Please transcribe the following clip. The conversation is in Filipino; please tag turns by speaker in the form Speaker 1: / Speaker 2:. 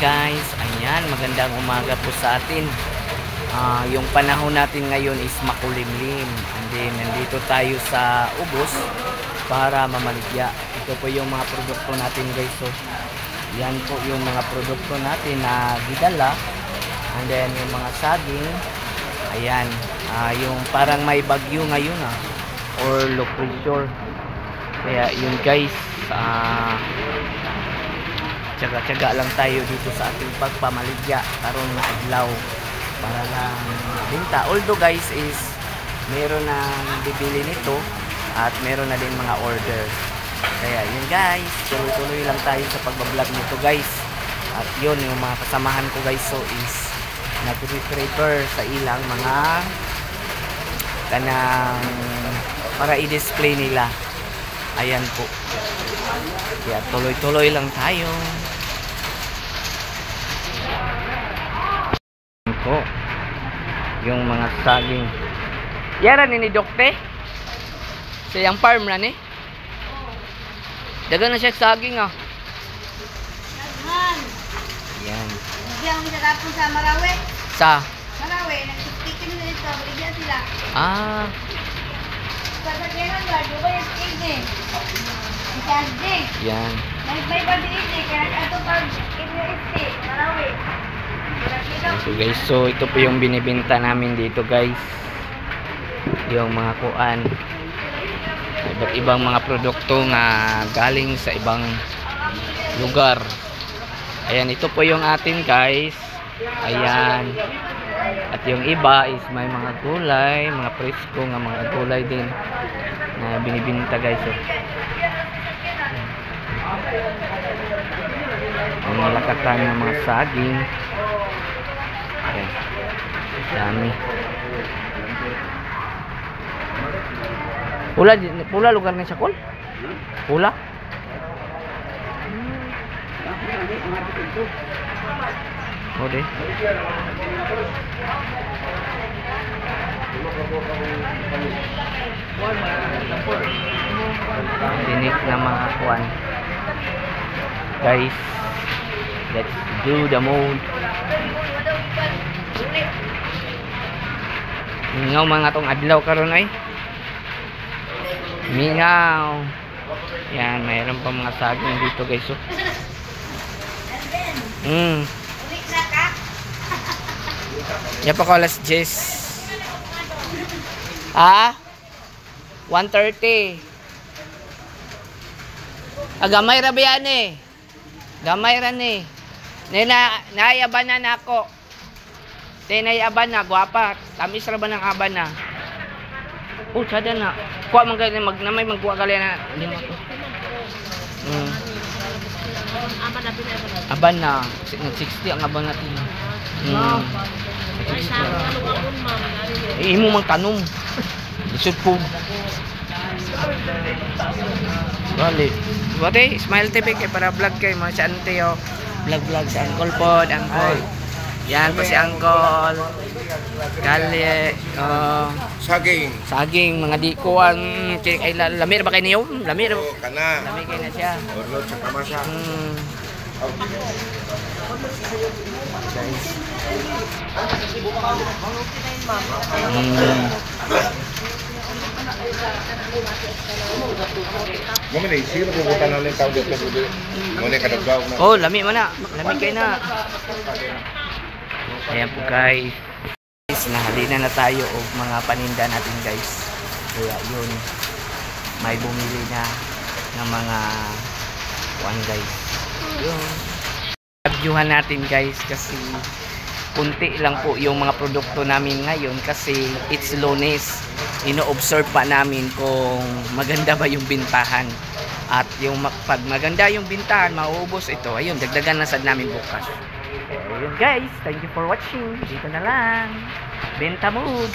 Speaker 1: guys, ayan, magandang umaga po sa atin. Yung panahon natin ngayon is makulimlim. And then, nandito tayo sa ubos para mamaligya. Ito po yung mga produkto natin guys. So, yan po yung mga produkto natin na gidala. And then, yung mga saging. Ayan, yung parang may bagyo ngayon or low pressure. Kaya yun guys, tsaga-tsaga lang tayo dito sa ating pagpamaligya karon na adlaw para lang binta. Although guys is meron na bibili nito at meron na din mga order. Kaya yun guys, tuloy-tuloy lang tayo sa pagbablog nito guys. At yun yung mga kasamahan ko guys, so is nag-prepare sa ilang mga kanang para i-display nila. Ayan po. Kaya tuloy-tuloy lang tayo. Po yung mga saging. Yara ni Dokte. Siyang farm na ni. Dagan na siya saging Daghan. Yan.
Speaker 2: Diyan mo natapon sa Marawi.
Speaker 1: Sa
Speaker 2: Marawi, nagtikin na ito, bigyan sila. Pagkakailan ba, di ba yung stage eh?
Speaker 1: Yan.
Speaker 2: May pag-iit eh, kaya ito pag in-iit Marawi.
Speaker 1: So guys, so ito po yung binibenta namin dito guys. Yung mga kuan. Iba't ibang mga produkto nga galing sa ibang lugar. Ayan, ito po yung atin guys. Ayan. At yung iba is may mga gulay, mga presko nga mga gulay din na binibenta guys. So, ang malakatan ng mga saging. Ayan. Dami. Pula lugar ni Sakol? Pula? Oh deh. Dinik na mga kuwan. Guys, let's do the mode. Mingaw mga tong adlaw karon ay. Mingaw. Yan, mayroon pa mga saging dito guys. So. Ya pa ko alas 10. 1:30. Gamay ra ba yan eh? Gamay ra ni. Naiyaban na nako. Naiyaban na, gwapa. Tamis ra ba ng aban na? Oh, sada na. Kuha man gali magnamay magkuha gali na lima to. Aban na. 60 ang aban natin. Imo mang tanom. Isud po. Bali. Wate, Smile TV kay para vlog kay mga si ante yo. Vlog si Uncle pod, Uncle. Yan po si Uncle. Kali saging mga di ko ang ay lamir ba kay niyo? Lamir.
Speaker 3: Kana.
Speaker 1: Lamir kay na siya.
Speaker 3: Orlot sa kamasa. Mo ni sino ko butan na lang tawag dito dito. Mo ni kadagdaw na.
Speaker 1: Oh, lami man na. Lami kay na. Ayan po guys. Nahalina na tayo og mga paninda natin guys. Kaya yun. May bumili na ng mga kuan guys. Yun. Reviewhan natin guys kasi kunti lang po yung mga produkto namin ngayon kasi it's Lunes. Ino-observe pa namin kung maganda ba yung bintahan. At yung pag maganda yung bintahan, mauubos ito. Ayun, dagdagan na sad namin bukas. Ayun guys, thank you for watching. Dito na lang. Benta Mode.